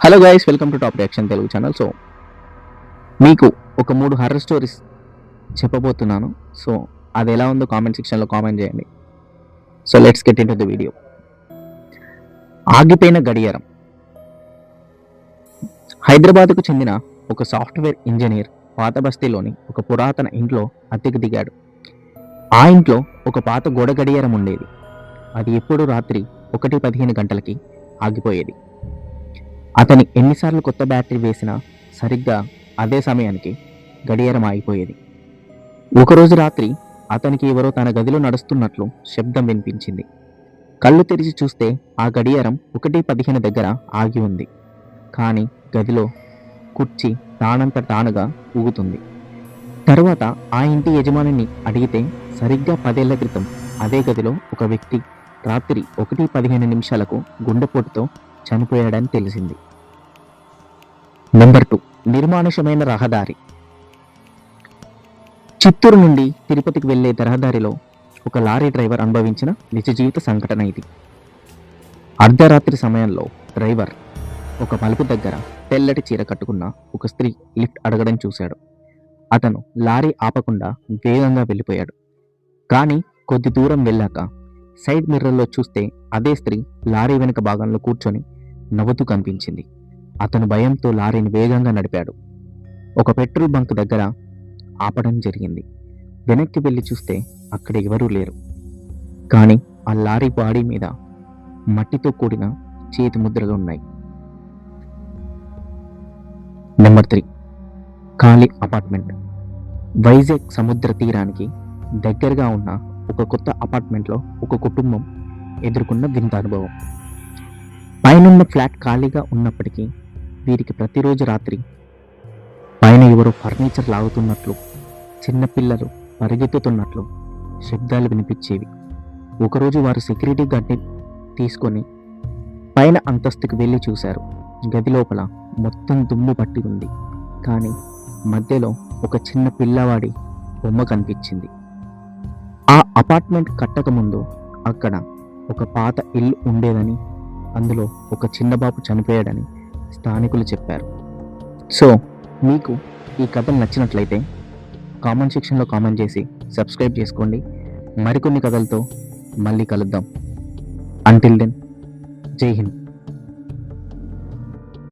Hello guys, welcome to top reaction Telugu channel. So మీకు ఒక 3 horror stories చెప్పబోతున్నాను. So అది ఎలా ఉందో కామెంట్ సెక్షన్లో కామెంట్ చేయండి. So let's get in to the video. ఆగిపోయిన గడియారం. హైదరాబాద్కు చెందిన ఒక సాఫ్ట్వేర్ ఇంజనీర్ పాత బస్తీలోని ఒక పురాతన ఇంట్లో అద్దెకు దిగాడు. ఆ ఇంట్లో ఒక పాత గోడ గడియారం ఉండేది. అది ఎప్పుడు రాత్రి 1:15 గంటలకి ఆగిపోయేది. అతని ఎన్నిసార్లు కొత్త బ్యాటరీ వేసినా సరిగ్గా అదే సమయానికి గడియారం ఆగిపోయేది. ఒకరోజు రాత్రి అతనికి ఎవరో తన గదిలో నడుస్తున్నట్లు శబ్దం వినిపించింది. కళ్ళు తెరిచి చూస్తే ఆ గడియారం 1:15 దగ్గర ఆగి ఉంది. కానీ గదిలో కుర్చీ తానంత తానుగా ఊగుతుంది. తరువాత ఆ ఇంటి యజమానిని అడిగితే సరిగ్గా 10 ఏళ్ల క్రితం అదే గదిలో ఒక వ్యక్తి రాత్రి 1:15 గుండెపోటుతో చనిపోయాడని తెలిసింది. నెంబర్ 2, నిర్మానుషమైన రహదారి. చిత్తూరు నుండి తిరుపతికి వెళ్లే రహదారిలో ఒక లారీ డ్రైవర్ అనుభవించిన నిజ జీవిత సంఘటన ఇది. అర్ధరాత్రి సమయంలో డ్రైవర్ ఒక మలుపు దగ్గర తెల్లటి చీర కట్టుకున్న ఒక స్త్రీ లిఫ్ట్ అడగడం చూశాడు. అతను లారీ ఆపకుండా వేగంగా వెళ్ళిపోయాడు. కానీ కొద్ది దూరం వెళ్ళాక సైడ్ మిర్రర్లో చూస్తే అదే స్త్రీ లారీ వెనుక భాగంలో కూర్చొని నవ్వుతూ కనిపించింది. అతను భయంతో లారీని వేగంగా నడిపాడు. ఒక పెట్రోల్ బంక్ దగ్గర ఆపడం జరిగింది. వెనక్కి వెళ్ళి చూస్తే అక్కడ ఎవరూ లేరు. కానీ ఆ లారీ బాడీ మీద మట్టితో కూడిన చేతి ముద్రలు ఉన్నాయి. నెంబర్ 3, ఖాళీ అపార్ట్మెంట్. వైజాగ్ సముద్ర తీరానికి దగ్గరగా ఉన్న ఒక కొత్త అపార్ట్మెంట్లో ఒక కుటుంబం ఎదుర్కొన్న వింత అనుభవం. పైనున్న ఫ్లాట్ ఖాళీగా ఉన్నప్పటికీ వీరికి ప్రతిరోజు రాత్రి పైన ఎవరో ఫర్నిచర్ లాగుతున్నట్లు, చిన్నపిల్లలు పరిగెత్తుతున్నట్లు శబ్దాలు వినిపించేవి. ఒకరోజు వారు సెక్యూరిటీ గార్డ్ని తీసుకొని పైన అంతస్తుకు వెళ్ళి చూశారు. గది లోపల మొత్తం దుమ్ము పట్టి ఉంది. కానీ మధ్యలో ఒక చిన్న పిల్లవాడి బొమ్మ కనిపించింది. ఆ అపార్ట్మెంట్ కట్టకముందు అక్కడ ఒక పాత ఇల్లు ఉండేదని, అందులో ఒక చిన్న బాబు చనిపోయాడని స్థానికులు చెప్పారు. సో మీకు ఈ కథలు నచ్చినట్లయితే కామెంట్ సెక్షన్లో కామెంట్ చేసి సబ్స్క్రైబ్ చేసుకోండి. మరికొన్ని కథలతో మళ్ళీ కలుద్దాం. అంటిల్ దెన్, జై హింద్.